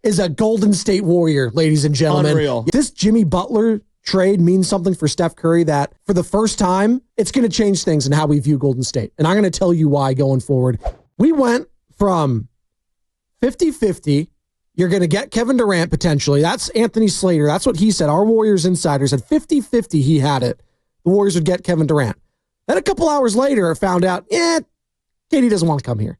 is a Golden State Warrior, ladies and gentlemen. Unreal. This Jimmy Butler trade means something for Steph Curry that for the first time, it's going to change things in how we view Golden State. And I'm going to tell you why going forward. We went from 50-50. You're going to get Kevin Durant potentially. That's Anthony Slater. That's what he said. Our Warriors insider said 50-50 he had it. The Warriors would get Kevin Durant. Then a couple hours later, I found out, KD doesn't want to come here.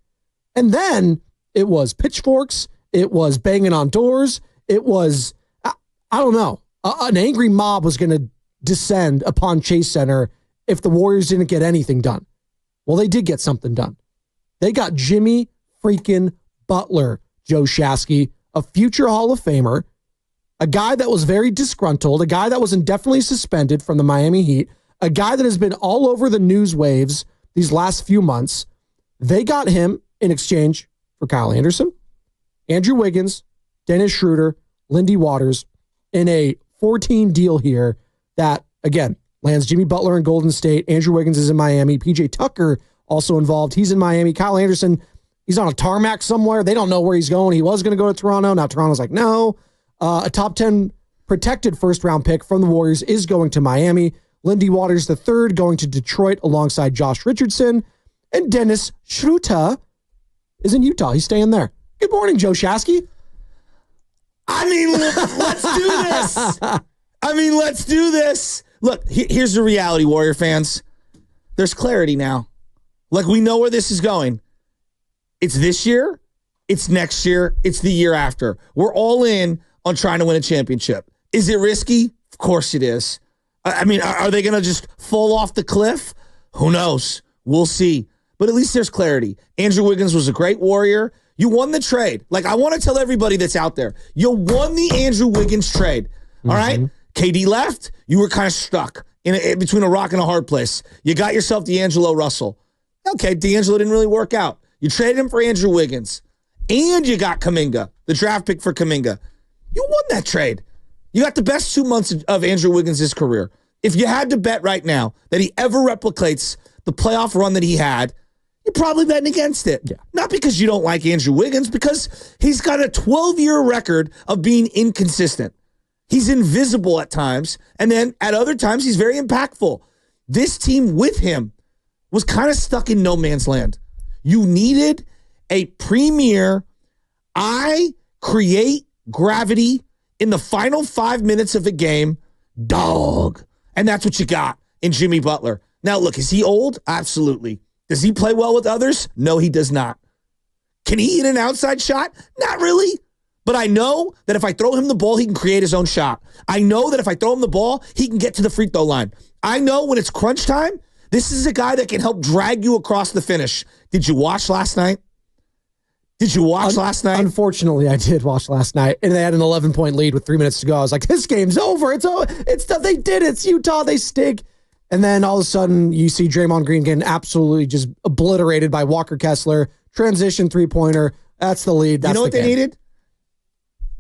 And then it was pitchforks. It was banging on doors. It was, I don't know, an angry mob was going to descend upon Chase Center if the Warriors didn't get anything done. Well, they did get something done. They got Jimmy freaking Butler, Joe Shasky, a future Hall of Famer, a guy that was very disgruntled, a guy that was indefinitely suspended from the Miami Heat, a guy that has been all over the news waves these last few months. They got him in exchange for Kyle Anderson, Andrew Wiggins, Dennis Schroeder, Lindy Waters in a 4-team deal here that, again, lands Jimmy Butler in Golden State. Andrew Wiggins is in Miami. PJ Tucker also involved. He's in Miami. Kyle Anderson, he's on a tarmac somewhere. They don't know where he's going. He was going to go to Toronto. Now Toronto's like, no. A top 10 protected first-round pick from the Warriors is going to Miami. Lindy Waters III going to Detroit alongside Josh Richardson. And Dennis Schroeder is in Utah. He's staying there. Good morning, Joe Shasky. Let's do this. Look, here's the reality, Warrior fans. There's clarity now. Like, we know where this is going. It's this year. It's next year. It's the year after. We're all in on trying to win a championship. Is it risky? Of course it is. Are they going to just fall off the cliff? Who knows? We'll see. But at least there's clarity. Andrew Wiggins was a great Warrior. You won the trade. Like, I want to tell everybody that's out there, you won the Andrew Wiggins trade. All right? KD left. You were kind of stuck in between a rock and a hard place. You got yourself D'Angelo Russell. Okay, D'Angelo didn't really work out. You traded him for Andrew Wiggins. And you got Kuminga, the draft pick for Kuminga. You won that trade. You got the best 2 months of Andrew Wiggins' career. If you had to bet right now that he ever replicates the playoff run that he had, you're probably betting against it. Yeah. Not because you don't like Andrew Wiggins, because he's got a 12-year record of being inconsistent. He's invisible at times, and then at other times, he's very impactful. This team with him was kind of stuck in no man's land. You needed a premier, I create gravity in the final 5 minutes of a game, dog. And that's what you got in Jimmy Butler. Now, look, is he old? Absolutely. Does he play well with others? No, he does not. Can he hit an outside shot? Not really. But I know that if I throw him the ball, he can create his own shot. I know that if I throw him the ball, he can get to the free throw line. I know when it's crunch time, this is a guy that can help drag you across the finish. Did you watch last night? Unfortunately, I did watch last night, and they had an 11-point lead with 3 minutes to go. I was like, this game's over. It's over. They did it. It's Utah. They stink. And then all of a sudden, you see Draymond Green getting absolutely just obliterated by Walker Kessler. Transition three-pointer. That's the lead. That's you know what they needed?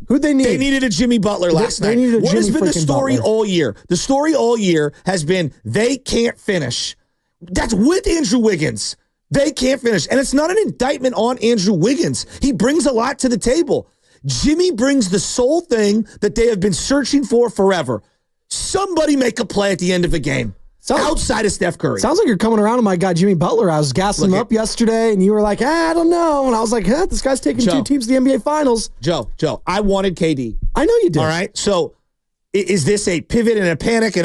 Who'd they need? They needed a Jimmy Butler last night. What has been the story all year? The story all year has been they can't finish. That's with Andrew Wiggins. They can't finish. And it's not an indictment on Andrew Wiggins. He brings a lot to the table. Jimmy brings the sole thing that they have been searching for forever. Somebody make a play at the end of a game. Outside of Steph Curry. Sounds like you're coming around on my guy, Jimmy Butler. I was gassing him up yesterday, and you were like, I don't know. And I was like, this guy's taking two teams to the NBA Finals. Joe, I wanted KD. I know you did. All right? So is this a pivot and a panic?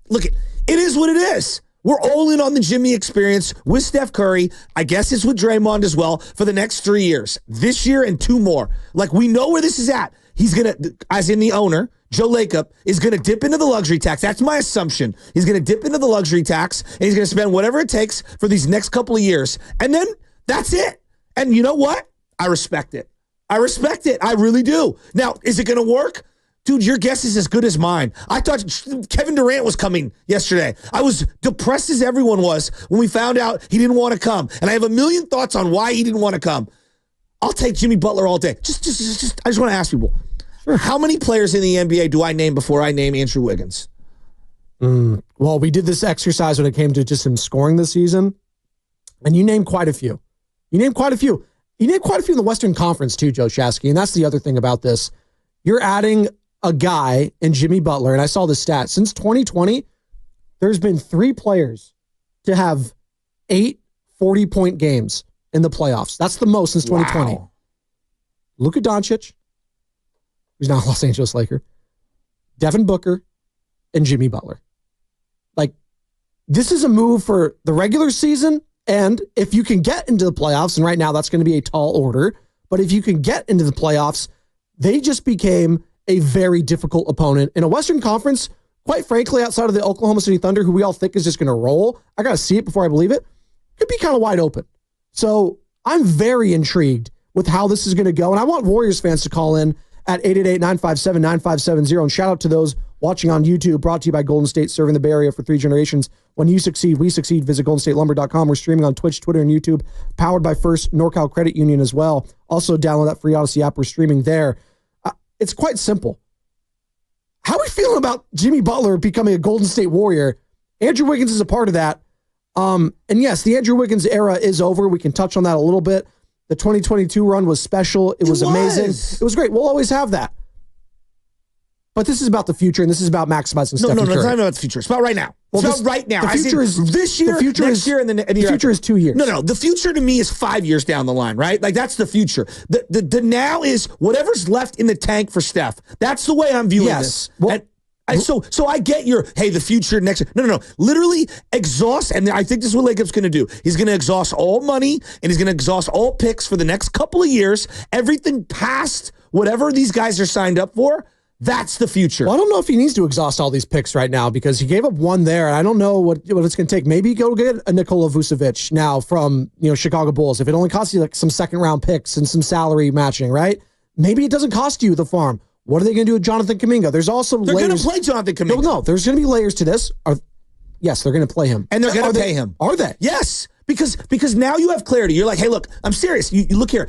Look, it is what it is. We're all in on the Jimmy experience with Steph Curry. I guess it's with Draymond as well for the next 3 years. This year and 2 more. Like, we know where this is at. He's going to, as in the owner, Joe Lacob, is going to dip into the luxury tax. That's my assumption. He's going to dip into the luxury tax, and he's going to spend whatever it takes for these next couple of years. And then that's it. And you know what? I respect it. I really do. Now, is it going to work? Dude, your guess is as good as mine. I thought Kevin Durant was coming yesterday. I was depressed as everyone was when we found out he didn't want to come. And I have a million thoughts on why he didn't want to come. I'll take Jimmy Butler all day. I just want to ask people, how many players in the NBA do I name before I name Andrew Wiggins? Well, we did this exercise when it came to just him scoring this season, and you named quite a few. You need quite a few in the Western Conference too, Joe Shasky, and that's the other thing about this. You're adding a guy in Jimmy Butler, and I saw the stat. Since 2020, there's been 3 players to have 8 40-point games in the playoffs. That's the most since 2020. Wow. Luka Doncic, who's now a Los Angeles Laker, Devin Booker, and Jimmy Butler. Like, this is a move for the regular season, and if you can get into the playoffs, and right now that's going to be a tall order, but if you can get into the playoffs, they just became a very difficult opponent in a Western Conference, quite frankly, outside of the Oklahoma City Thunder, who we all think is just going to roll. I got to see it before I believe it. Could be kind of wide open. So I'm very intrigued with how this is going to go. And I want Warriors fans to call in at 888-957-9570. And shout out to those watching on YouTube, brought to you by Golden State, serving the Bay Area for 3 generations. When you succeed, we succeed. Visit goldenstatelumber.com. We're streaming on Twitch, Twitter, and YouTube, powered by First NorCal Credit Union as well. Also, download that free Odyssey app. We're streaming there. It's quite simple. How are we feeling about Jimmy Butler becoming a Golden State Warrior? Andrew Wiggins is a part of that. And yes, the Andrew Wiggins era is over. We can touch on that a little bit. The 2022 run was special. It was amazing. It was great. We'll always have that. But this is about the future, and this is about maximizing Steph Curry. No, it's not about the future. It's about right now. It's about right now. The future is this year, next year, and the future is 2 years. No. The future to me is 5 years down the line, right? Like, that's the future. The now is whatever's left in the tank for Steph. That's the way I'm viewing this. Well, so I get your, hey, the future next year. No. Literally exhaust, and I think this is what Lacob's going to do. He's going to exhaust all money, and he's going to exhaust all picks for the next couple of years. Everything past whatever these guys are signed up for, that's the future. Well, I don't know if he needs to exhaust all these picks right now because he gave up one there. And I don't know what it's going to take. Maybe go get a Nikola Vucevic now from Chicago Bulls. If it only costs you like some second round picks and some salary matching, right? Maybe it doesn't cost you the farm. What are they going to do with Jonathan Kuminga? There's also they're going to play Jonathan Kuminga. No, there's going to be layers to this. Yes, they're going to play him, and they're going to pay him. Are they? Yes, because now you have clarity. You're like, hey, look, I'm serious. You look here.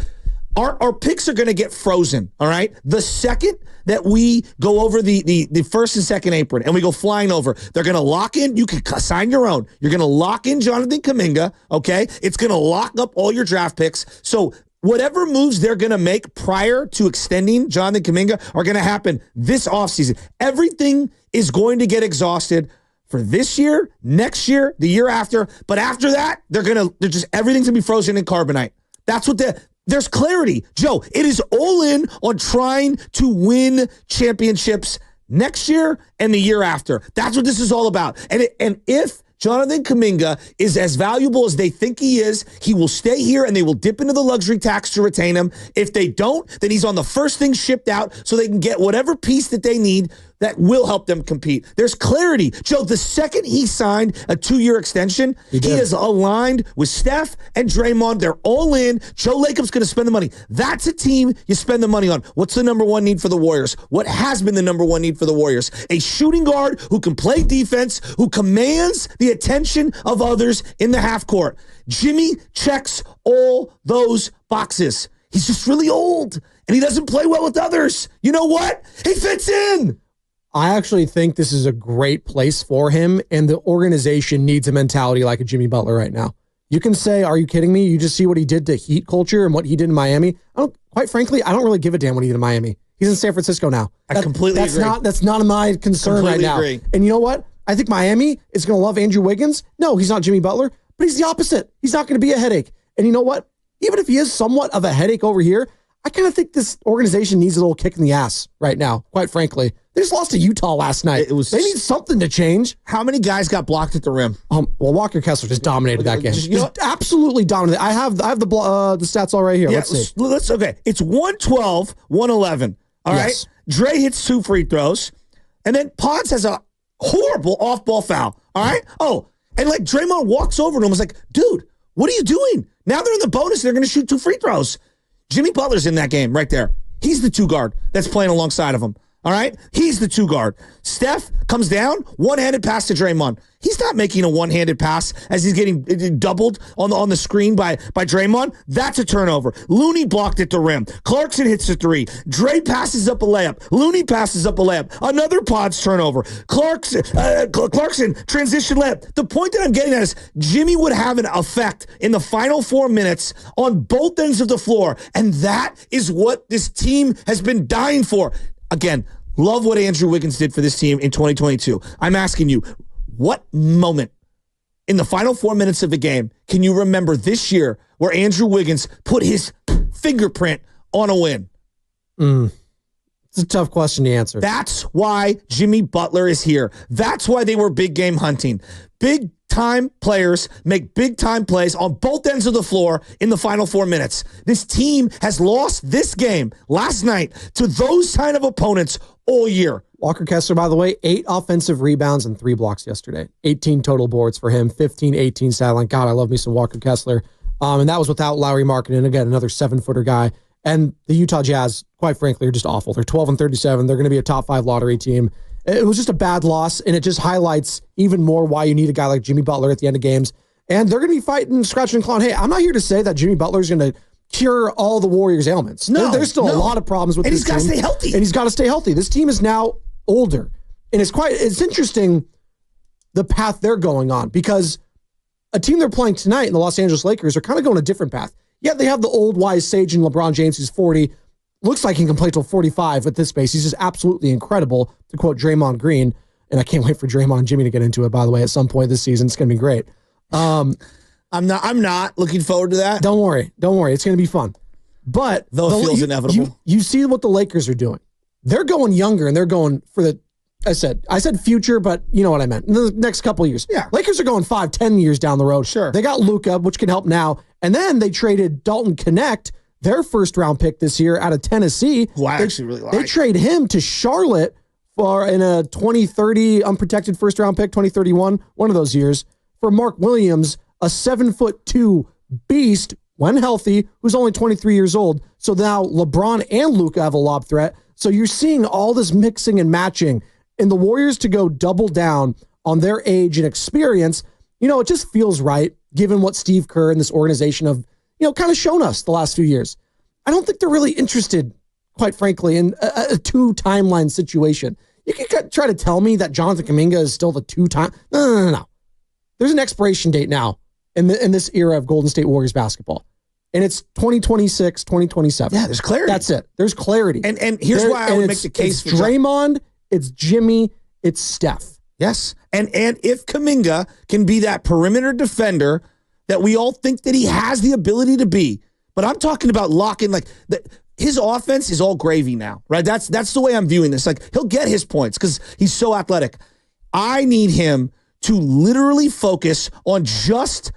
Our picks are going to get frozen, all right? The second that we go over the first and second apron and we go flying over, they're going to lock in. You can sign your own. You're going to lock in Jonathan Kuminga, okay? It's going to lock up all your draft picks. So whatever moves they're going to make prior to extending Jonathan Kuminga are going to happen this offseason. Everything is going to get exhausted for this year, next year, the year after. But after that, everything's going to be frozen in carbonite. That's what there's clarity. Joe, it is all in on trying to win championships next year and the year after. That's what this is all about. And if Jonathan Kuminga is as valuable as they think he is, he will stay here and they will dip into the luxury tax to retain him. If they don't, then he's on the first thing shipped out so they can get whatever piece that they need that will help them compete. There's clarity. Joe, the second he signed a 2-year extension, he is aligned with Steph and Draymond. They're all in. Joe Lacob's going to spend the money. That's a team you spend the money on. What's the number one need for the Warriors? What has been the number one need for the Warriors? A shooting guard who can play defense, who commands the attention of others in the half court. Jimmy checks all those boxes. He's just really old, and he doesn't play well with others. You know what? He fits in. I actually think this is a great place for him, and the organization needs a mentality like a Jimmy Butler right now. You can say, are you kidding me? You just see what he did to Heat culture and what he did in Miami. Quite frankly, I don't really give a damn what he did in Miami. He's in San Francisco now. I completely agree. That's not my concern right now. Agree. And you know what? I think Miami is going to love Andrew Wiggins. No, he's not Jimmy Butler, but he's the opposite. He's not going to be a headache. And you know what? Even if he is somewhat of a headache over here, I kind of think this organization needs a little kick in the ass right now, quite frankly. They just lost to Utah last night. They need something to change. How many guys got blocked at the rim? Well, Walker Kessler just dominated that game. Just absolutely dominated. I have the stats all right here. Yeah, let's see. Okay. It's 112, 111. All right. Dre hits 2 free throws, and then Pods has a horrible off-ball foul. All right. Oh, and like Draymond walks over to him and was like, dude, what are you doing? Now they're in the bonus. They're going to shoot 2 free throws. Jimmy Butler's in that game right there. He's the 2 guard that's playing alongside of him. All right? He's the 2 guard. Steph comes down, one-handed pass to Draymond. He's not making a one-handed pass as he's getting doubled on the screen by Draymond. That's a turnover. Looney blocked at the rim. Clarkson hits a 3. Dre passes up a layup. Looney passes up a layup. Another Pods turnover. Clarkson transition layup. The point that I'm getting at is Jimmy would have an effect in the final 4 minutes on both ends of the floor, and that is what this team has been dying for. Again, love what Andrew Wiggins did for this team in 2022. I'm asking you, what moment in the final 4 minutes of the game can you remember this year where Andrew Wiggins put his fingerprint on a win? It's a tough question to answer. That's why Jimmy Butler is here. That's why they were big game hunting. Big time players make big time plays on both ends of the floor in the final 4 minutes. This team has lost this game last night to those kind of opponents all year. Walker Kessler, by the way, 8 offensive rebounds and 3 blocks yesterday. 18 total boards for him, 15-18 sideline. God, I love me some Walker Kessler. And that was without Lowry Markkanen, again, another 7-footer guy. And the Utah Jazz, quite frankly, are just awful. They're 12-37. They're going to be a top 5 lottery team. It was just a bad loss, and it just highlights even more why you need a guy like Jimmy Butler at the end of games. And they're going to be fighting, scratching and clawing. Hey, I'm not here to say that Jimmy Butler is going to cure all the Warriors' ailments. No, there's still a lot of problems with this team. And he's got to stay healthy. And he's got to stay healthy. This team is now older. And it's interesting the path they're going on, because a team they're playing tonight in the Los Angeles Lakers are kind of going a different path. Yeah, they have the old wise sage in LeBron James, who's 40. Looks like he can play till 45 at this pace. He's just absolutely incredible, to quote Draymond Green. And I can't wait for Draymond and Jimmy to get into it, by the way, at some point this season. It's going to be great. I'm not looking forward to that. Don't worry. It's going to be fun. But though it feels inevitable. You see what the Lakers are doing. They're going younger, and they're going for the, I said future, but you know what I meant. In the next couple of years. Yeah. Lakers are going 5-10 years down the road. Sure. They got Luka, which can help now. And then they traded Dalton Connect, their first-round pick this year out of Tennessee. Who I actually really like. They trade him to Charlotte in a 2030 unprotected first-round pick, 2031, one of those years, for Mark Williams, a 7'2" beast, when healthy, who's only 23 years old. So now LeBron and Luka have a lob threat. So you're seeing all this mixing and matching. And the Warriors to go double down on their age and experience, it just feels right, given what Steve Kerr and this organization have, kind of shown us the last few years. I don't think they're really interested, quite frankly, in a 2-timeline situation. You can try to tell me that Jonathan Kuminga is still the 2-time. No. There's an expiration date now in this era of Golden State Warriors basketball. And it's 2026, 2027. Yeah, there's clarity. That's it. There's clarity. And here's why I would make the case for Draymond, it's Jimmy, it's Steph. Yes. And if Kuminga can be that perimeter defender that we all think that he has the ability to be, but I'm talking about locking, his offense is all gravy now, right? That's the way I'm viewing this. Like, he'll get his points because he's so athletic. I need him to literally focus on just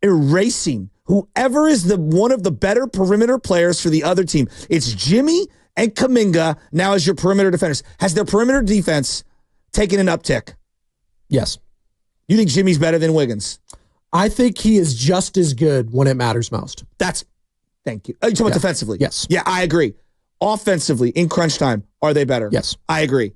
erasing whoever is one of the better perimeter players for the other team. It's Jimmy and Kuminga now as your perimeter defenders. Has their perimeter defense taken an uptick? Yes. You think Jimmy's better than Wiggins? I think he is just as good when it matters most. Thank you. Are you talking about defensively? Yes. Yeah, I agree. Offensively, in crunch time, are they better? Yes. I agree.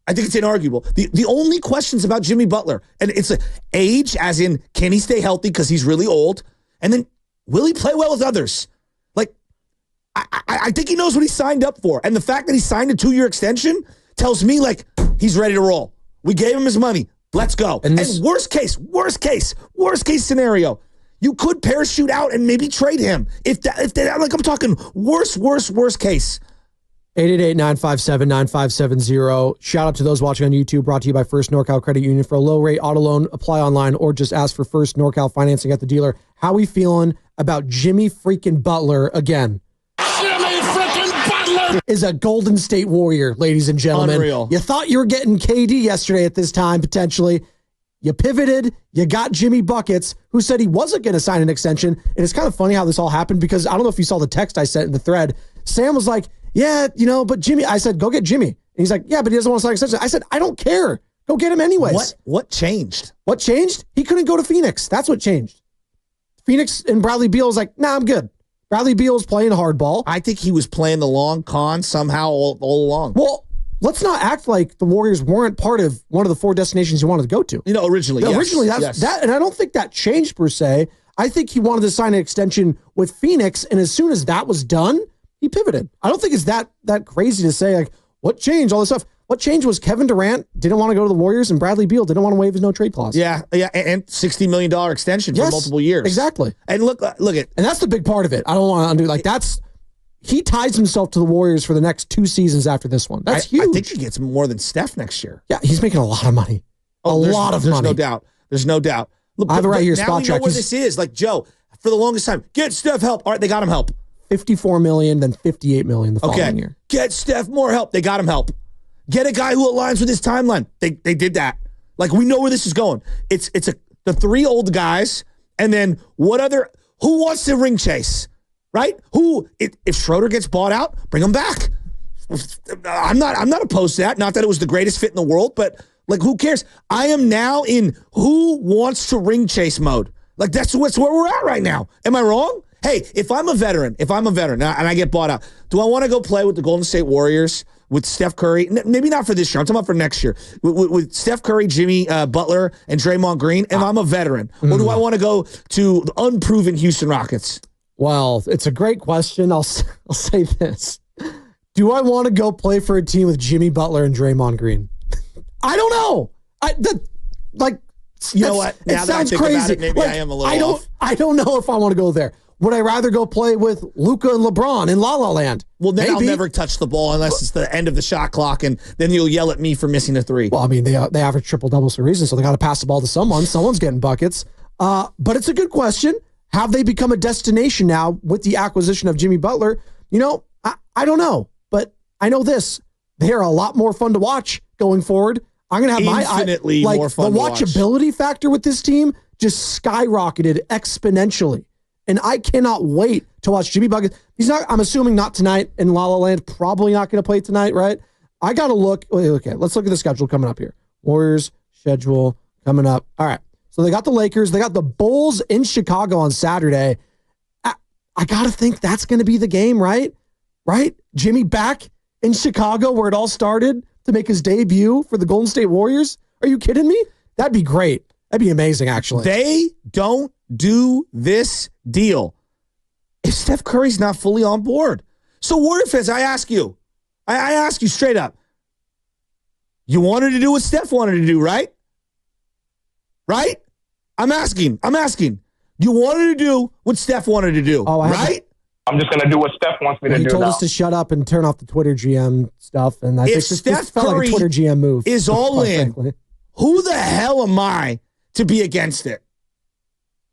I think it's inarguable. The only questions about Jimmy Butler, and it's age, as in, can he stay healthy because he's really old? And then, will he play well with others? I think he knows what he signed up for. And the fact that he signed a 2-year extension tells me, he's ready to roll. We gave him his money. Let's go. And worst case scenario, you could parachute out and maybe trade him. I'm talking worst case. 888-957-9570. Shout out to those watching on YouTube, brought to you by First NorCal Credit Union. For a low rate auto loan, apply online or just ask for First NorCal financing at the dealer. How we feeling about Jimmy freaking Butler again? Jimmy freaking Butler is a Golden State Warrior, ladies and gentlemen. Unreal. You thought you were getting KD yesterday at this time, potentially. You pivoted. You got Jimmy Buckets, who said he wasn't going to sign an extension. And it's kind of funny how this all happened, because I don't know if you saw the text I sent in the thread. Sam was like, yeah, but Jimmy, I said, go get Jimmy. And he's like, yeah, but he doesn't want to sign an extension. I said, I don't care. Go get him anyways. What changed? What changed? He couldn't go to Phoenix. That's what changed. Phoenix and Bradley Beal was like, nah, I'm good. Bradley Beal's playing hardball. I think he was playing the long con somehow all along. Well, let's not act like the Warriors weren't part of one of the 4 destinations you wanted to go to. Originally, yes. Originally, that, and I don't think that changed per se. I think he wanted to sign an extension with Phoenix, and as soon as that was done, he pivoted. I don't think it's that crazy to say, like, what changed, all this stuff. What changed was Kevin Durant didn't want to go to the Warriors, and Bradley Beal didn't want to waive his no-trade clause. Yeah, and $60 million extension for multiple years. Exactly. And look at... And that's the big part of it. I don't want to undo, like, that's... He ties himself to the Warriors for the next 2 seasons after this one. That's huge. I think he gets more than Steph next year. Yeah, he's making a lot of money. There's no doubt. There's no doubt. Look, I have it right here, now spot we check. know where this is. Like, Joe, for the longest time, get Steph help. All right, they got him help. $54 million, then $58 million the following year. Get Steph more help. They got him help. Get a guy who aligns with his timeline. They did that. Like, we know where this is going. It's the 3 old guys, and then who wants to ring chase, right? If Schroeder gets bought out, bring him back. I'm not opposed to that. Not that it was the greatest fit in the world, but like, who cares? I am now in who wants to ring chase mode. Like, that's where we're at right now. Am I wrong? Hey, if I'm a veteran and I get bought out, do I want to go play with the Golden State Warriors with Steph Curry? Maybe not for this year. I'm talking about for next year. With Steph Curry, Jimmy Butler, and Draymond Green, and I'm a veteran. Or do I want to go to the unproven Houston Rockets? Well, it's a great question. I'll say this. Do I want to go play for a team with Jimmy Butler and Draymond Green? I don't know. You know what? Now it sounds that I think crazy. about it, maybe I am a little off. I don't know if I want to go there. Would I rather go play with Luka and LeBron in La La Land? Well, then Maybe. I'll never touch the ball unless it's the end of the shot clock, and then you'll yell at me for missing a 3. Well, I mean, they average triple doubles for a reason, so they got to pass the ball to someone. Someone's getting buckets. But it's a good question. Have they become a destination now with the acquisition of Jimmy Butler? I don't know, but I know this. They are a lot more fun to watch going forward. I'm going to have infinitely more fun the to watch. watchability factor with this team just skyrocketed exponentially. And I cannot wait to watch Jimmy Butler. I'm assuming not tonight in La La Land, probably not going to play tonight, right? I got to look. Okay, let's look at the schedule coming up here. Warriors schedule coming up. All right. So they got the Lakers. They got the Bulls in Chicago on Saturday. I got to think that's going to be the game, right? Right? Jimmy back in Chicago where it all started to make his debut for the Golden State Warriors. Are you kidding me? That'd be great. That'd be amazing, actually. They don't do this deal if Steph Curry's not fully on board. So, Warrior fans, I ask you straight up, you wanted to do what Steph wanted to do, right? Right? I'm asking. You wanted to do what Steph wanted to do, right? I'm just going to do what Steph wants me to do. He told us to shut up and turn off the Twitter GM stuff, and I think this felt like a Twitter GM move. Is all in. Frankly. Who the hell am I to be against it?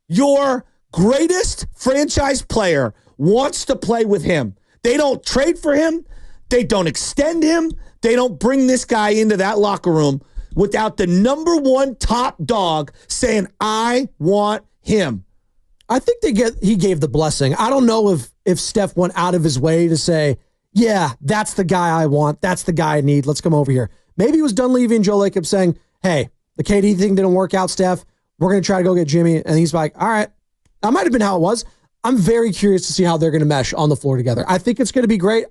Your greatest franchise player wants to play with him. They don't trade for him. They don't extend him. They don't bring this guy into that locker room without the number 1 top dog saying, I want him. I think he gave the blessing. I don't know if Steph went out of his way to say, yeah, that's the guy I want. That's the guy I need. Let's come over here. Maybe it was Dunleavy and Joe Lacob saying, hey, the KD thing didn't work out, Steph. We're going to try to go get Jimmy. And he's like, all right. That might have been how it was. I'm very curious to see how they're going to mesh on the floor together. I think it's going to be great.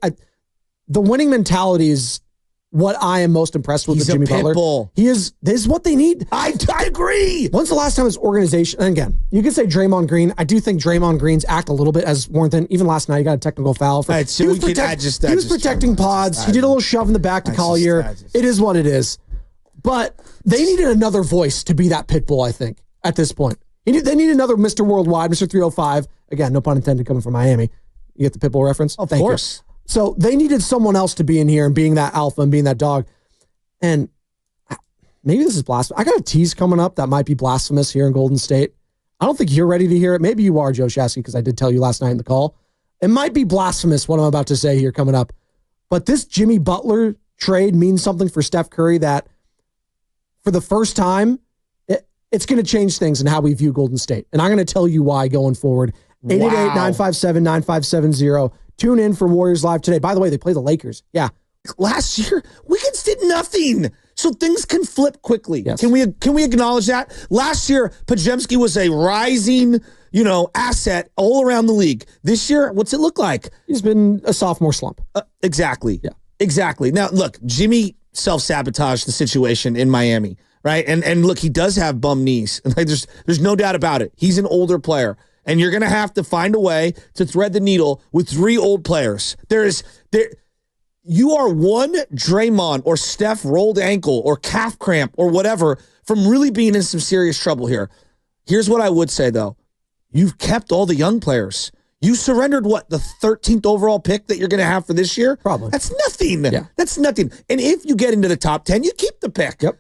The winning mentality is what I am most impressed with Jimmy Butler. Bull. This is what they need. I agree. When's the last time this organization, and again, you could say Draymond Green. I do think Draymond Green's act a little bit as Warrington. Even last night, he got a technical foul. He was protecting pods. He did a little shove in the back to Collier. It is what it is. But they needed another voice to be that pit bull, I think, at this point. They need another Mr. Worldwide, Mr. 305. Again, no pun intended, coming from Miami. You get the pit bull reference? Of course. So they needed someone else to be in here and being that alpha and being that dog. And maybe this is blasphemous. I got a tease coming up that might be blasphemous here in Golden State. I don't think you're ready to hear it. Maybe you are, Joe Shasky, because I did tell you last night in the call. It might be blasphemous what I'm about to say here coming up. But this Jimmy Butler trade means something for Steph Curry that for the first time, it's going to change things in how we view Golden State. And I'm going to tell you why going forward. 888-957-9570. Tune in for Warriors Live today. By the way, they play the Lakers. Yeah. Last year, Wiggins did nothing. So things can flip quickly. Yes. Can we acknowledge that? Last year, Podziemski was a rising, asset all around the league. This year, what's it look like? He's been a sophomore slump. Exactly. Yeah. Exactly. Now, look, Jimmy self-sabotaged the situation in Miami, right? And look, he does have bum knees. Like there's no doubt about it. He's an older player, and you're going to have to find a way to thread the needle with 3 old players. You are one Draymond or Steph rolled ankle or calf cramp or whatever from really being in some serious trouble here. Here's what I would say, though. You've kept all the young players. You surrendered, the 13th overall pick that you're going to have for this year? Probably. That's nothing. Yeah. That's nothing. And if you get into the top 10, you keep the pick. Yep.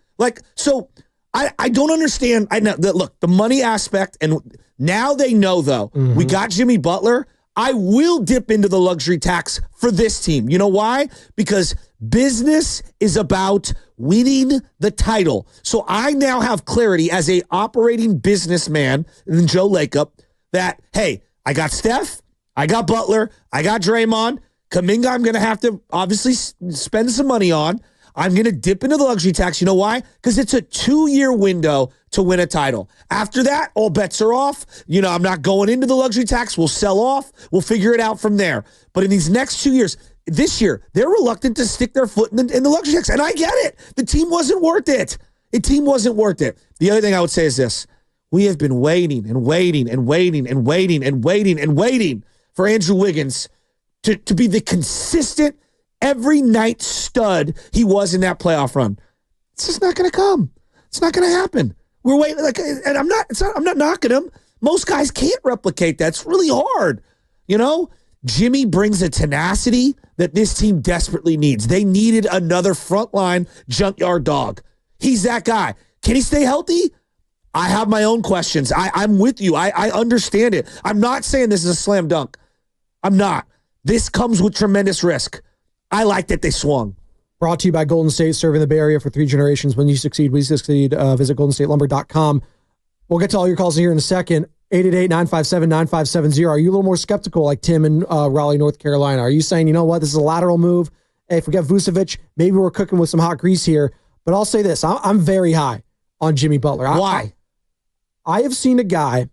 So I don't understand. I know that, look, the money aspect, and now they know, though, we got Jimmy Butler. I will dip into the luxury tax for this team. You know why? Because business is about winning the title. So I now have clarity as a operating businessman in Joe Lacob that, hey, I got Steph, I got Butler, I got Draymond. Kuminga, I'm going to have to obviously spend some money on. I'm going to dip into the luxury tax. You know why? Because it's a 2-year window to win a title. After that, all bets are off. I'm not going into the luxury tax. We'll sell off. We'll figure it out from there. But in these next 2 years, this year, they're reluctant to stick their foot in the luxury tax. And I get it. The team wasn't worth it. The team wasn't worth it. The other thing I would say is this. We have been waiting and waiting and waiting and waiting and waiting and waiting for Andrew Wiggins to be the consistent, every night stud he was in that playoff run. It's just not going to come. It's not going to happen. We're waiting, and I'm not knocking him. Most guys can't replicate that. It's really hard. Jimmy brings a tenacity that this team desperately needs. They needed another frontline junkyard dog. He's that guy. Can he stay healthy? I have my own questions. I'm with you. I understand it. I'm not saying this is a slam dunk. I'm not. This comes with tremendous risk. I like that they swung. Brought to you by Golden State, serving the Bay Area for 3 generations. When you succeed, we succeed. Visit goldenstatelumber.com. We'll get to all your calls here in a second. 888-957-9570. Are you a little more skeptical like Tim in Raleigh, North Carolina? Are you saying, you know what, this is a lateral move? Hey, if we get Vucevic, maybe we're cooking with some hot grease here. But I'll say this. I'm very high on Jimmy Butler. Why? I have seen a guy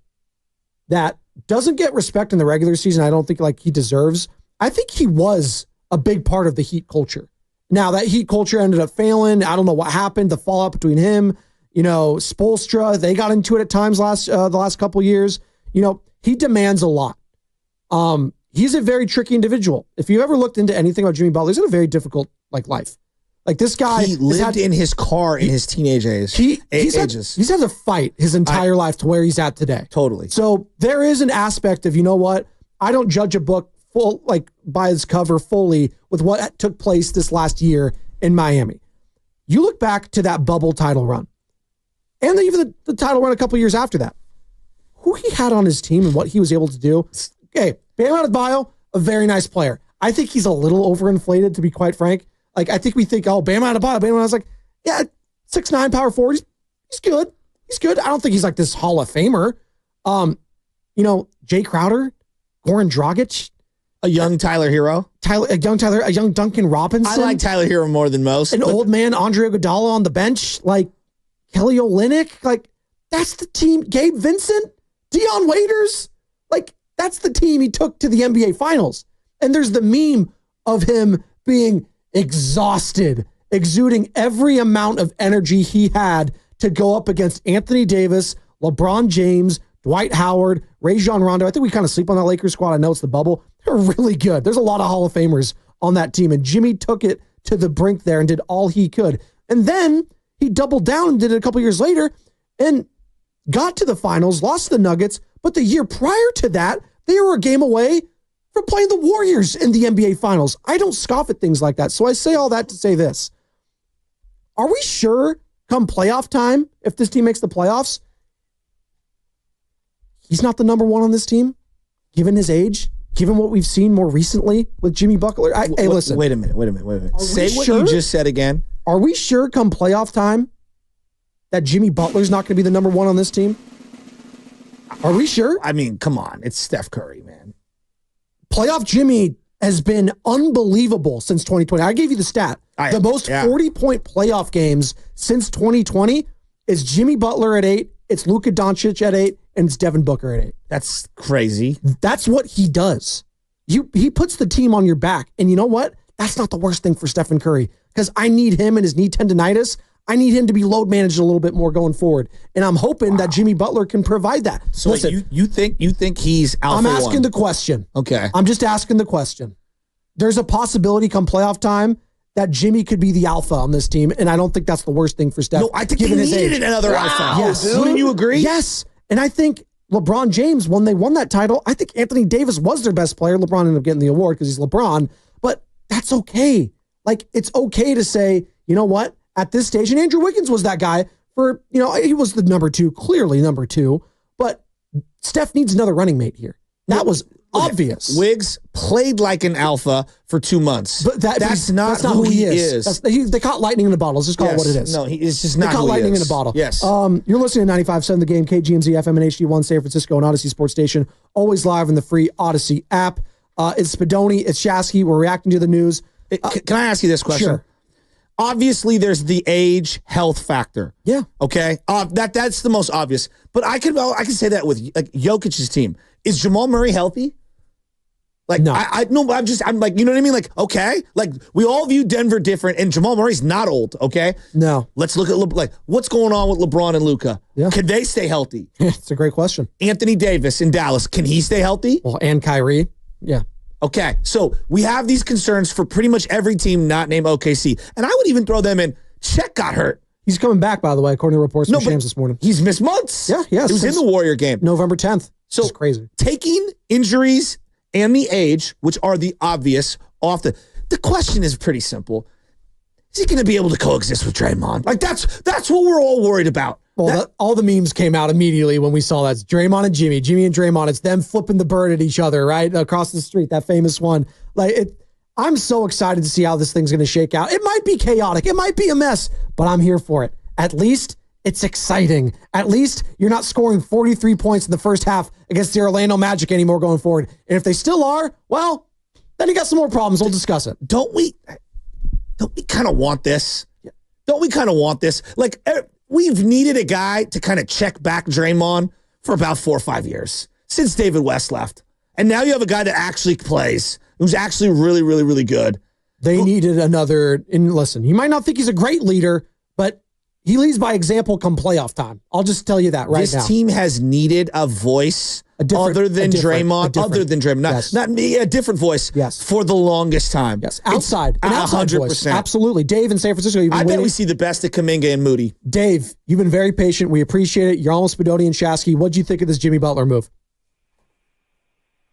that doesn't get respect in the regular season. I don't think he deserves. I think he was a big part of the Heat culture. Now, that Heat culture ended up failing. I don't know what happened, the fallout between him, Spoelstra. They got into it at times the last couple years. He demands a lot. He's a very tricky individual. If you ever looked into anything about Jimmy Butler, he's in a very difficult life. This guy, he lived in his car in his teenage ages. He's had to fight his entire life to where he's at today. Totally. So there is an aspect of, I don't judge a book by its cover fully with what took place this last year in Miami. You look back to that bubble title run, and even the title run a couple years after that. Who he had on his team and what he was able to do. Okay, Bam Adebayo, a very nice player. I think he's a little overinflated, to be quite frank. I think we think, oh, Bam Adebayo. I was like, yeah, 6'9", power forward. He's good. He's good. I don't think he's this Hall of Famer. Jay Crowder, Goran Dragic. A young Tyler Hero. A young Duncan Robinson. I like Tyler Hero more than most. An old man, Andre Iguodala on the bench. Kelly Olynyk. That's the team. Gabe Vincent. Dion Waiters. That's the team he took to the NBA Finals. And there's the meme of him being exhausted, exuding every amount of energy he had to go up against Anthony Davis, LeBron James, Dwight Howard, Rajon Rondo. I think we kind of sleep on that Lakers squad. I know it's the bubble. They're really good. There's a lot of Hall of Famers on that team, and Jimmy took it to the brink there and did all he could. And then he doubled down and did it a couple years later and got to the finals, lost to the Nuggets, but the year prior to that, they were a game away from playing the Warriors in the NBA Finals. I don't scoff at things like that. So I say all that to say this. Are we sure come playoff time, if this team makes the playoffs, he's not the number one on this team, given his age, given what we've seen more recently with Jimmy Butler? Hey, listen. Wait a minute. Say what you just said again. Are we sure come playoff time that Jimmy Butler's not going to be the number one on this team? Are we sure? I mean, come on. It's Steph Curry, man. Playoff Jimmy has been unbelievable since 2020. I gave you the stat. The most 40-point playoff games since 2020 is Jimmy Butler at 8, it's Luka Doncic at 8, and it's Devin Booker at 8. That's crazy. That's what he does. He puts the team on your back. And you know what? that's not the worst thing for Stephen Curry because I need him and his knee tendonitis. I need him to be load managed a little bit more going forward. And I'm hoping that Jimmy Butler can provide that. So listen, you think he's alpha I'm asking one? the question. Okay. I'm just asking the question. There's a possibility come playoff time that Jimmy could be the alpha on this team, and I don't think that's the worst thing for Steph. No, I think they given his needed age. another alpha. Yes. Wouldn't you agree? Yes. And I think LeBron James, when they won that title, I think Anthony Davis was their best player. LeBron ended up getting the award because he's LeBron, but that's okay. Like, it's okay to say, you know what, at this stage, and Andrew Wiggins was that guy for, he was the number 2, clearly number 2, but Steph needs another running mate here. That was obvious. Wiggs played like an alpha for 2 months. But that's not who he is. They caught lightning in a bottle. Let's just call it what it is. No, it's just not they caught who he lightning is. in a bottle. Yes. You're listening to 95.7 The Game, KGMZ FM and HD1 San Francisco and Odyssey Sports Station. Always live in the free Odyssey app. It's Spadoni. It's Shasky. We're reacting to the news. Can I ask you this question? Sure. Obviously, there's the age health factor. Yeah. Okay. That's the most obvious. But I can say that with like Jokic's team. Is Jamal Murray healthy? Like no. I'm like, you know what I mean? Like, okay. Like, we all view Denver different, and Jamal Murray's not old. Okay. No. Let's look at like what's going on with LeBron and Luka. Yeah. Can they stay healthy? It's a great question. Anthony Davis in Dallas, can he stay healthy? Well, and Kyrie. Yeah. Okay, so we have these concerns for pretty much every team not named OKC. And I would even throw them in. Chet got hurt. He's coming back, by the way, according to reports from Shams this morning. He's missed months. Yeah, He was in the Warrior game. November 10th. So it's crazy. Taking injuries and the age, which are the obvious, off the question is pretty simple. Is he going to be able to coexist with Draymond? Like, that's what we're all worried about. Well, all the memes came out immediately when we saw that. It's Draymond and Jimmy and Draymond. It's them flipping the bird at each other, right? Across the street, that famous one. I'm so excited to see how this thing's going to shake out. It might be chaotic. It might be a mess, but I'm here for it. At least it's exciting. At least you're not scoring 43 points in the first half against the Orlando Magic anymore going forward. And if they still are, well, then you got some more problems. We'll discuss it. Don't we kind of want this? Yeah. Don't we kind of want this? Like, we've needed a guy to kind of check back Draymond for about 4 or 5 years since David West left. And now you have a guy that actually plays, who's actually really, really, really good. They needed another, and listen, you might not think he's a great leader, but he leads by example come playoff time. I'll just tell you that right now. This team has needed a voice other than Draymond, yes. not me, a different voice for the longest time. Yes, outside 100%. Absolutely. Dave in San Francisco, I bet we see the best of Kuminga and Moody. Dave, you've been very patient. We appreciate it. You're almost Spadoni and Shasky. What'd you think of this Jimmy Butler move?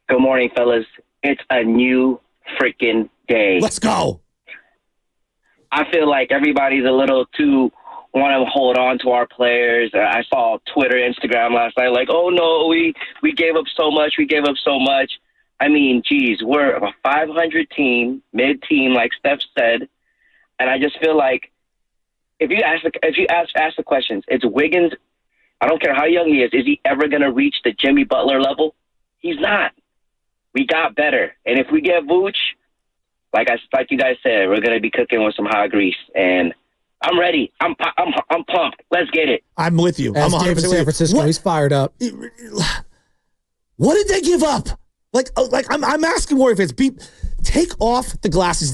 Good morning, fellas. It's a new freaking day. Let's go. I feel like everybody's a little too want to hold on to our players. I saw Twitter, Instagram last night, like, oh no, we gave up so much. We gave up so much. I mean, geez, we're a 500 team, mid-team, like Steph said, and I just feel like if you ask the questions, it's Wiggins. I don't care how young he is he ever going to reach the Jimmy Butler level? He's not. We got better, and if we get Vooch, like you guys said, we're going to be cooking with some hot grease, and I'm ready. I'm pumped. Let's get it. I'm with you. As I'm 100% Dave in San Francisco. He's fired up. What did they give up? Like I'm asking Warrior fans, take off the glasses.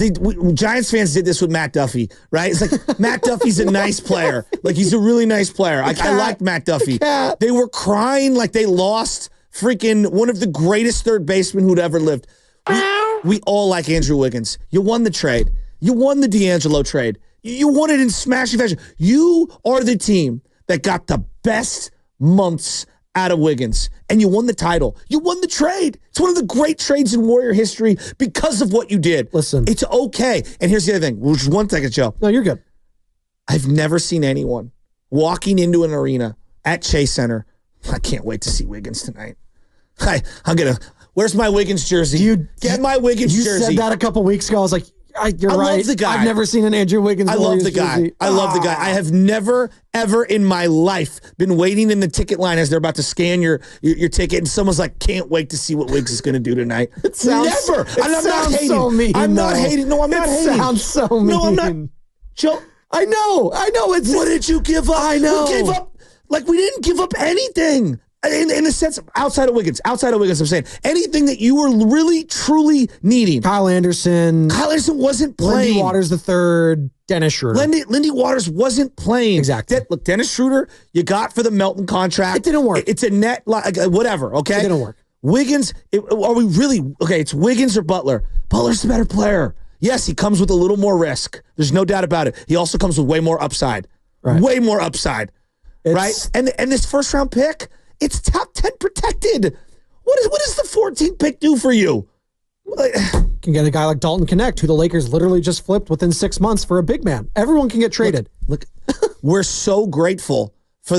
Giants fans did this with Matt Duffy, right? It's like Matt Duffy's a nice player. Like, he's a really nice player. I liked Matt Duffy. They were crying like they lost freaking one of the greatest third basemen who'd ever lived. We all like Andrew Wiggins. You won the trade. You won the D'Angelo trade. You won it in smashing fashion. You are the team that got the best months out of Wiggins, and you won the title. You won the trade. It's one of the great trades in Warrior history because of what you did. Listen. It's okay. And here's the other thing. Which is 1 second, Joe. No, you're good. I've never seen anyone walking into an arena at Chase Center. I can't wait to see Wiggins tonight. Where's my Wiggins jersey? Get my Wiggins jersey. You said that a couple weeks ago. I was like, you're right. I love the guy. I've never seen an Andrew Wiggins. I love the guy. Jersey. I love the guy. I have never, ever in my life been waiting in the ticket line as they're about to scan your ticket, and someone's like, "Can't wait to see what Wiggs is going to do tonight." It sounds, never. It I'm not hating. So mean, I'm not hating. No, I'm not hating. It sounds so mean. No, I'm not. Joe, I know. What did you give up? I know. We gave up. Like, we didn't give up anything. In the sense, outside of Wiggins, I'm saying anything that you were really, truly needing. Kyle Anderson wasn't playing. Lindy Waters III, Dennis Schroeder. Lindy Waters wasn't playing. Exactly. Look, Dennis Schroeder, you got for the Melton contract. It didn't work. It's a net, whatever, okay? It didn't work. Wiggins, are we really, okay, it's Wiggins or Butler. Butler's the better player. Yes, he comes with a little more risk. There's no doubt about it. He also comes with way more upside. Right. Way more upside. Right? And this first round pick, it's top 10 protected. What does the 14th pick do for you? Can get a guy like Dalton Connect, who the Lakers literally just flipped within 6 months for a big man. Everyone can get traded. Look, we're so grateful for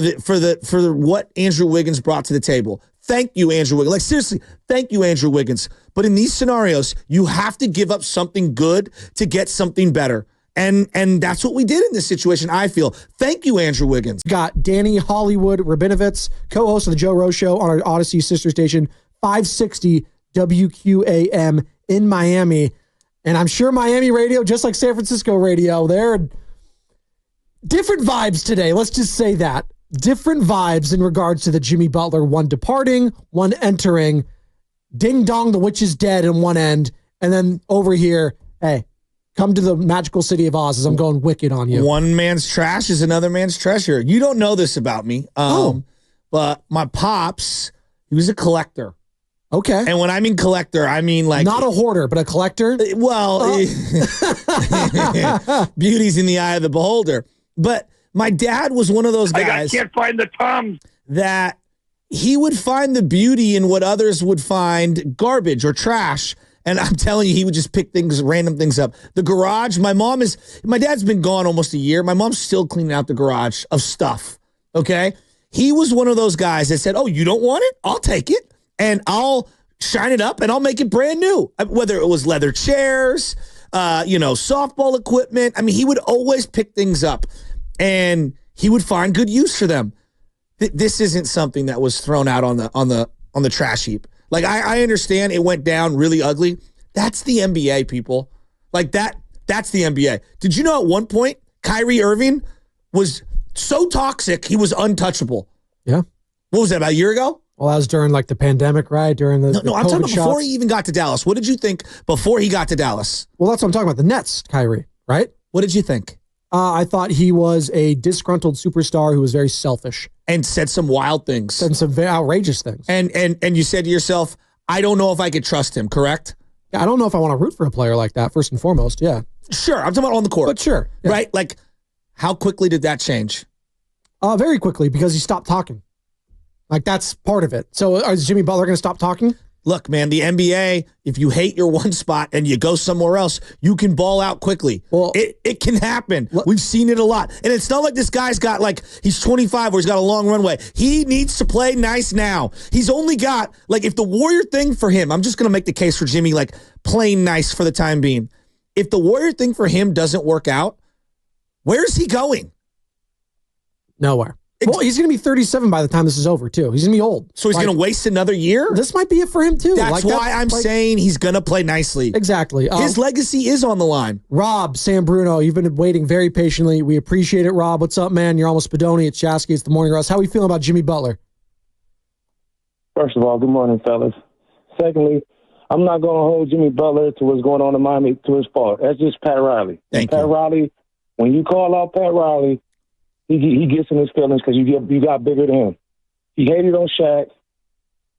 what Andrew Wiggins brought to the table. Thank you, Andrew Wiggins. Like, seriously, thank you, Andrew Wiggins. But in these scenarios, you have to give up something good to get something better. And that's what we did in this situation, I feel. Thank you, Andrew Wiggins. Got Danny Hollywood Rabinovitz, co-host of the Joe Rose Show on our Odyssey sister station, 560 WQAM in Miami. And I'm sure Miami radio, just like San Francisco radio, they're different vibes today. Let's just say that. Different vibes in regards to the Jimmy Butler, one departing, one entering. Ding dong, the witch is dead in one end. And then over here, hey, come to the magical city of Oz as I'm going wicked on you. One man's trash is another man's treasure. You don't know this about me. But my pops, he was a collector. Okay. And when I mean collector, I mean like... Not a hoarder, but a collector? Well, beauty's in the eye of the beholder. But my dad was one of those guys... I can't find the Toms. ...that he would find the beauty in what others would find garbage or trash. And I'm telling you, he would just pick random things up. The garage, my dad's been gone almost a year. My mom's still cleaning out the garage of stuff, okay? He was one of those guys that said, oh, you don't want it? I'll take it, and I'll shine it up, and I'll make it brand new. Whether it was leather chairs, softball equipment. I mean, he would always pick things up, and he would find good use for them. This isn't something that was thrown out on the trash heap. Like, I understand it went down really ugly. That's the NBA, people. Like, that's the NBA. Did you know at one point, Kyrie Irving was so toxic, he was untouchable? Yeah. What was that, about a year ago? Well, that was during, like, the pandemic, right? During the No, I'm talking about before he even got to Dallas. What did you think before he got to Dallas? Well, that's what I'm talking about. The Nets, Kyrie, right? What did you think? I thought he was a disgruntled superstar who was very selfish. And said some wild things. Said some very outrageous things. And you said to yourself, I don't know if I could trust him, correct? Yeah, I don't know if I want to root for a player like that, first and foremost, yeah. Sure, I'm talking about on the court. But sure. Yeah. Right? Like, how quickly did that change? Very quickly, because he stopped talking. Like, that's part of it. So is Jimmy Butler going to stop talking? Look, man, the NBA, if you hate your one spot and you go somewhere else, you can ball out quickly. Well, it can happen. We've seen it a lot. And it's not like this guy's got, like, he's 25 or he's got a long runway. He needs to play nice now. He's only got, like, if the Warrior thing for him, I'm just going to make the case for Jimmy, like, playing nice for the time being. If the Warrior thing for him doesn't work out, where is he going? Nowhere. Well, he's going to be 37 by the time this is over, too. He's going to be old. So he's going to waste another year? This might be it for him, too. That's why I'm saying he's going to play nicely. Exactly. His legacy is on the line. Rob, San Bruno, you've been waiting very patiently. We appreciate it, Rob. What's up, man? You're almost Spadoni. It's Shasky. It's the Morning Rush. How are we feeling about Jimmy Butler? First of all, good morning, fellas. Secondly, I'm not going to hold Jimmy Butler to what's going on in Miami to his fault. That's just Pat Riley. Pat Riley, when you call out Pat Riley, he gets in his feelings because you got bigger than him. He hated on Shaq.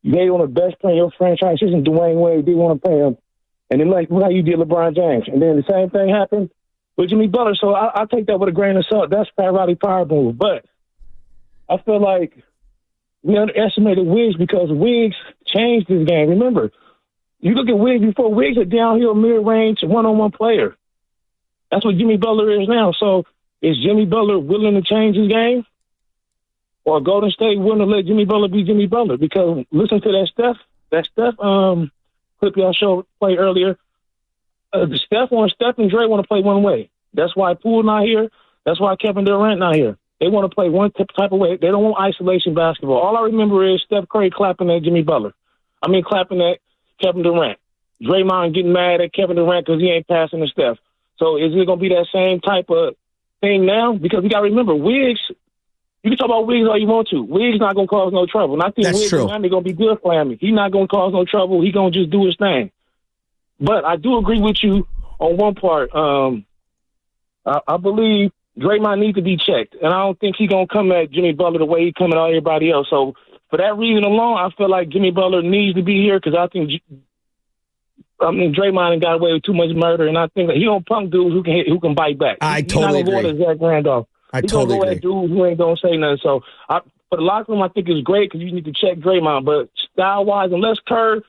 You hated on the best player in your franchise. Isn't Dwayne Wade didn't want to pay him. And then, like, how you did LeBron James. And then the same thing happened with Jimmy Butler. So I take that with a grain of salt. That's Pat Riley power move. But I feel like we underestimated Wiggs because Wiggs changed this game. Remember, you look at Wiggs before. Wiggs a downhill, mid-range, one-on-one player. That's what Jimmy Butler is now. So is Jimmy Butler willing to change his game? Or Golden State willing to let Jimmy Butler be Jimmy Butler? Because listen to that Steph clip y'all showed play earlier. Steph and Dre want to play one way. That's why Poole not here. That's why Kevin Durant not here. They want to play one type of way. They don't want isolation basketball. All I remember is Steph Curry clapping at Jimmy Butler. Clapping at Kevin Durant. Draymond getting mad at Kevin Durant because he ain't passing to Steph. So is it going to be that same type of thing now? Because we got to remember, Wiggs, You can talk about Wiggs all you want to. Wiggs not going to cause no trouble. And I think Wiggs is going to be good for him. He's not going to cause no trouble. He's going to just do his thing. But I do agree with you on one part. I believe Draymond needs to be checked. And I don't think he's going to come at Jimmy Butler the way he come at everybody else. So for that reason alone, I feel like Jimmy Butler needs to be here because I think Draymond got away with too much murder. And I think that he don't punk dudes who can bite back. I totally agree. He's not going to go at Zach Randolph. He's totally agree. He's going to go at dudes who ain't going to say nothing. So for the locker room, I think it's great because you need to check Draymond. But style-wise, unless Curry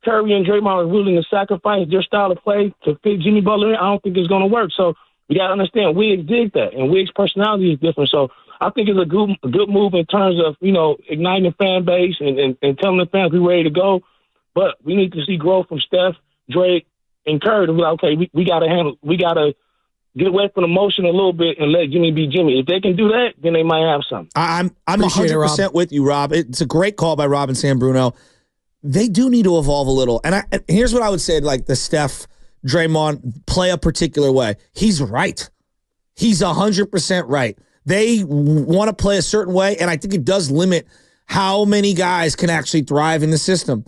and Draymond are willing to sacrifice their style of play to fit Jimmy Butler in, I don't think it's going to work. So you got to understand, Wiggs did that, and Wiggs' personality is different. So I think it's a good move in terms of, igniting the fan base and telling the fans we're ready to go. But we need to see growth from Steph, Drake, and Curry to be like, okay, we got to get away from the motion a little bit and let Jimmy be Jimmy. If they can do that, then they might have something. I'm 100% with you, Rob. It's a great call by Rob and San Bruno. They do need to evolve a little. And here's what I would say, like the Steph, Draymond play a particular way. He's right. He's 100% right. They want to play a certain way, and I think it does limit how many guys can actually thrive in the system.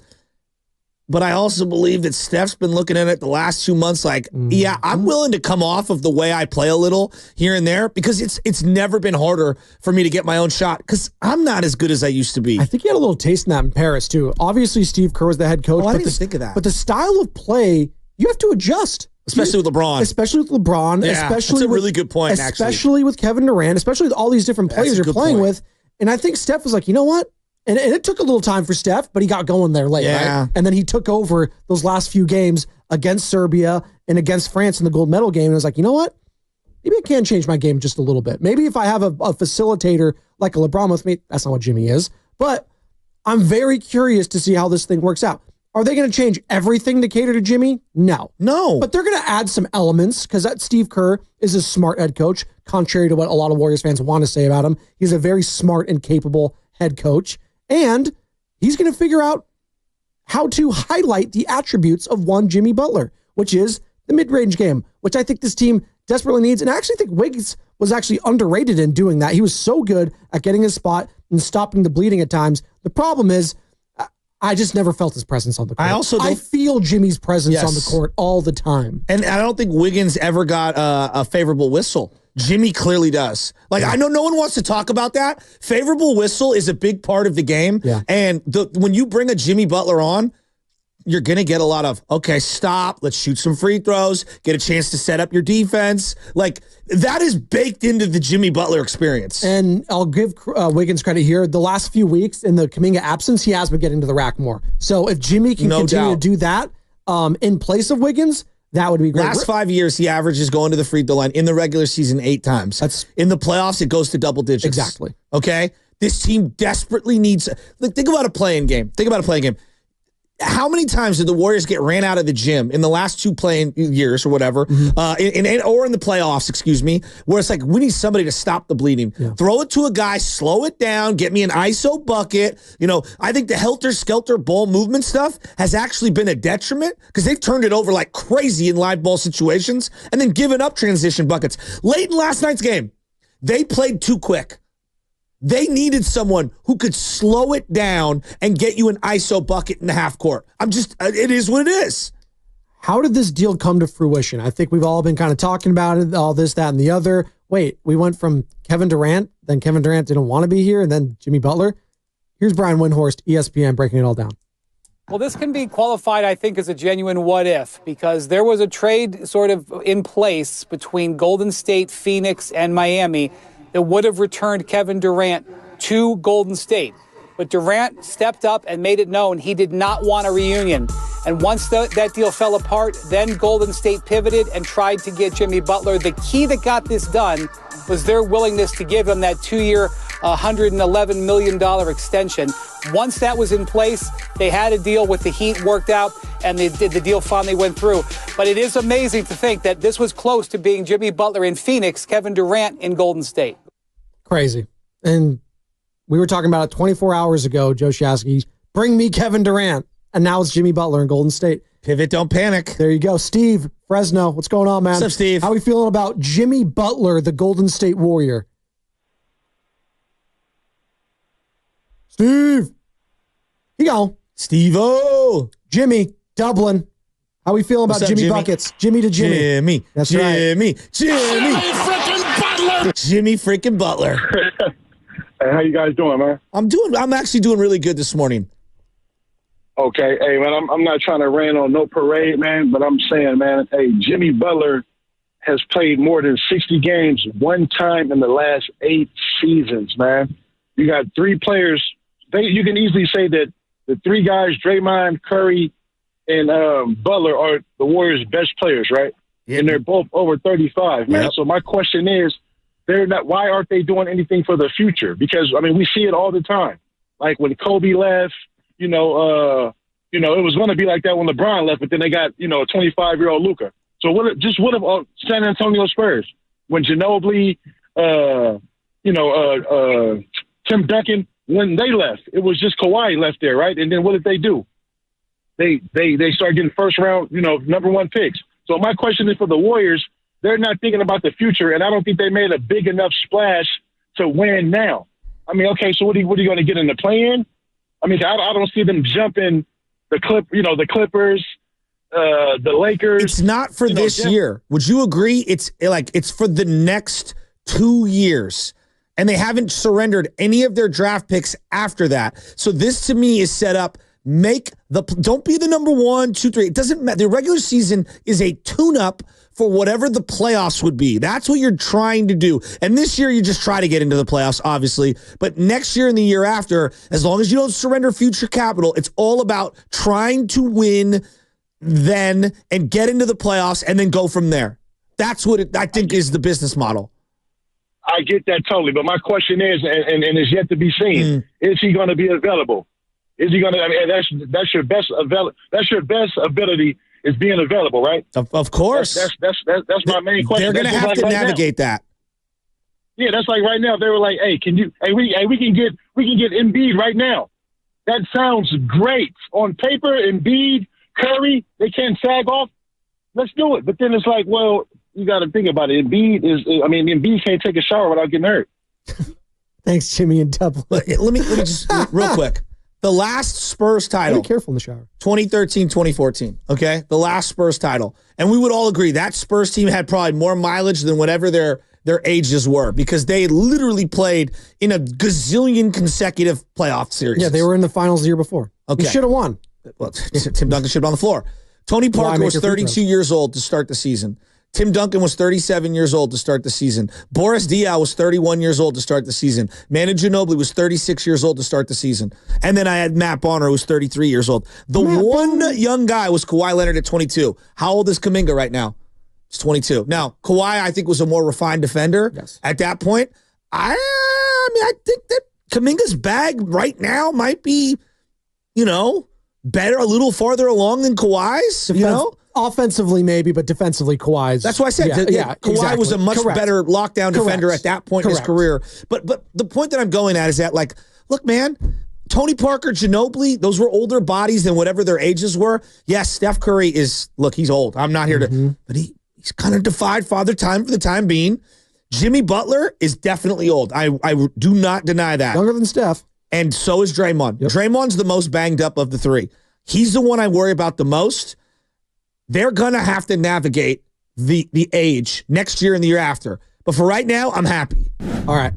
But I also believe that Steph's been looking at it the last 2 months like, yeah, I'm willing to come off of the way I play a little here and there because it's never been harder for me to get my own shot because I'm not as good as I used to be. I think he had a little taste in that in Paris, too. Obviously, Steve Kerr was the head coach. I didn't think of that. But the style of play, you have to adjust. Especially with LeBron. Yeah, that's a really good point, especially with Kevin Durant, especially with all these different players you're playing with. And I think Steph was like, you know what? And it took a little time for Steph, but he got going there late, right? And then he took over those last few games against Serbia and against France in the gold medal game. And I was like, you know what? Maybe I can change my game just a little bit. Maybe if I have a facilitator like a LeBron with me, that's not what Jimmy is. But I'm very curious to see how this thing works out. Are they going to change everything to cater to Jimmy? No. But they're going to add some elements because that Steve Kerr is a smart head coach, contrary to what a lot of Warriors fans want to say about him. He's a very smart and capable head coach. And he's going to figure out how to highlight the attributes of one Jimmy Butler, which is the mid-range game, which I think this team desperately needs. And I actually think Wiggins was actually underrated in doing that. He was so good at getting his spot and stopping the bleeding at times. The problem is I just never felt his presence on the court. I feel Jimmy's presence on the court all the time. And I don't think Wiggins ever got a favorable whistle. Jimmy clearly does. I know no one wants to talk about that. Favorable whistle is a big part of the game. Yeah. And when you bring a Jimmy Butler on, you're going to get a lot of, okay, stop, let's shoot some free throws, get a chance to set up your defense. That is baked into the Jimmy Butler experience. And I'll give Wiggins credit here. The last few weeks in the Kuminga absence, he has been getting to the rack more. So if Jimmy can continue to do that in place of Wiggins, that would be great. Last 5 years, he averages going to the free throw line in the regular season 8 times. In the playoffs, it goes to double digits. Exactly. Okay? This team desperately needs... think about a playing game. How many times did the Warriors get ran out of the gym in the last 2 playing years or whatever, or in the playoffs, excuse me, where it's like, we need somebody to stop the bleeding. Yeah. Throw it to a guy, slow it down, get me an ISO bucket. I think the helter-skelter ball movement stuff has actually been a detriment because they've turned it over like crazy in live ball situations and then given up transition buckets. Late in last night's game, they played too quick. They needed someone who could slow it down and get you an ISO bucket in the half court. It is what it is. How did this deal come to fruition? I think we've all been kind of talking about it, all this, that, and the other. Wait, we went from Kevin Durant, then Kevin Durant didn't want to be here, and then Jimmy Butler. Here's Brian Windhorst, ESPN, breaking it all down. Well, this can be qualified, I think, as a genuine what if, because there was a trade sort of in place between Golden State, Phoenix, and Miami that would have returned Kevin Durant to Golden State. But Durant stepped up and made it known he did not want a reunion. And once that deal fell apart, then Golden State pivoted and tried to get Jimmy Butler. The key that got this done was their willingness to give him that 2-year, $111 million extension. Once that was in place, they had a deal with the Heat worked out, and the deal finally went through. But it is amazing to think that this was close to being Jimmy Butler in Phoenix, Kevin Durant in Golden State. Crazy. And we were talking about it 24 hours ago, Joe Shasky, bring me Kevin Durant. And now it's Jimmy Butler in Golden State. Pivot, don't panic. There you go. Steve, Fresno, what's going on, man? What's up, Steve? How are we feeling about Jimmy Butler, the Golden State Warrior? Steve. Here you go. Steve-O. Jimmy, Dublin. How we feeling about What's up, Jimmy Jimmy? Buckets? Jimmy to Jimmy. Jimmy. That's Jimmy. right. Jimmy. Freaking Butler! Jimmy freaking Butler. Hey, how you guys doing, man? I'm actually doing really good this morning. Okay, hey, man, I'm not trying to rain on no parade, man, but I'm saying, man, hey, Jimmy Butler has played more than 60 games one time in the last 8 seasons, man. You got 3 players. You can easily say that the 3 guys, Draymond, Curry, and Butler, are the Warriors' best players, right? Yeah. And they're both over 35, man. Yep. So my question is, they're not. Why aren't they doing anything for the future? Because I mean, we see it all the time. Like when Kobe left, it was going to be like that when LeBron left, but then they got a 25-year-old Luka. So what if San Antonio Spurs when Ginobili, Tim Duncan, when they left, it was just Kawhi left there, right? And then what did they do? They started getting first round, number 1 picks. So my question is for the Warriors, they're not thinking about the future, and I don't think they made a big enough splash to win now. I mean, okay, so what are you going to get in the play-in? I mean, I don't see them jumping the Clippers, the Lakers. It's not for this year. Would you agree? It's for the next 2 years. And they haven't surrendered any of their draft picks after that. So this to me is set up. Don't be the number 1, 2, 3. It doesn't matter. The regular season is a tune-up for whatever the playoffs would be. That's what you're trying to do. And this year, you just try to get into the playoffs, obviously. But next year and the year after, as long as you don't surrender future capital, it's all about trying to win then and get into the playoffs and then go from there. That's what I think is the business model. I get that totally. But my question is, and it's yet to be seen, is he going to be available? Is he going to? I mean, that's your best ability is being available, right? Of course. That's my main question. They're going to have to navigate that. Yeah, that's like right now. They were like, "Hey, we can get Embiid right now." That sounds great on paper. Embiid, Curry, they can't sag off. Let's do it. But then it's like, well, you got to think about it. Embiid can't take a shower without getting hurt. Thanks, Jimmy and Dublin. Let me just real quick. The last Spurs title. Be careful in the shower. 2013-2014, okay? The last Spurs title. And we would all agree that Spurs team had probably more mileage than whatever their ages were because they literally played in a gazillion consecutive playoff series. Yeah, they were in the finals the year before. Okay. He should have won. Well, Tim Duncan should have been on the floor. Tony Parker was 32 years old to start the season. Tim Duncan was 37 years old to start the season. Boris Diaw was 31 years old to start the season. Manu Ginobili was 36 years old to start the season. And then I had Matt Bonner, who was 33 years old. The one young guy was Kawhi Leonard at 22. How old is Kuminga right now? He's 22. Now, Kawhi, I think, was a more refined defender at that point. I think that Kuminga's bag right now might be, better, a little farther along than Kawhi's, Offensively, maybe, but defensively, Kawhi's. That's why I said Kawhi was a much better lockdown defender at that point in his career. But the point that I'm going at is that, look, man, Tony Parker, Ginobili, those were older bodies than whatever their ages were. Yes, Steph Curry he's old. I'm not here to, but he's kind of defied father time for the time being. Jimmy Butler is definitely old. I do not deny that. Younger than Steph. And so is Draymond. Yep. Draymond's the most banged up of the 3. He's the one I worry about the most. They're going to have to navigate the age next year and the year after. But for right now, I'm happy. All right.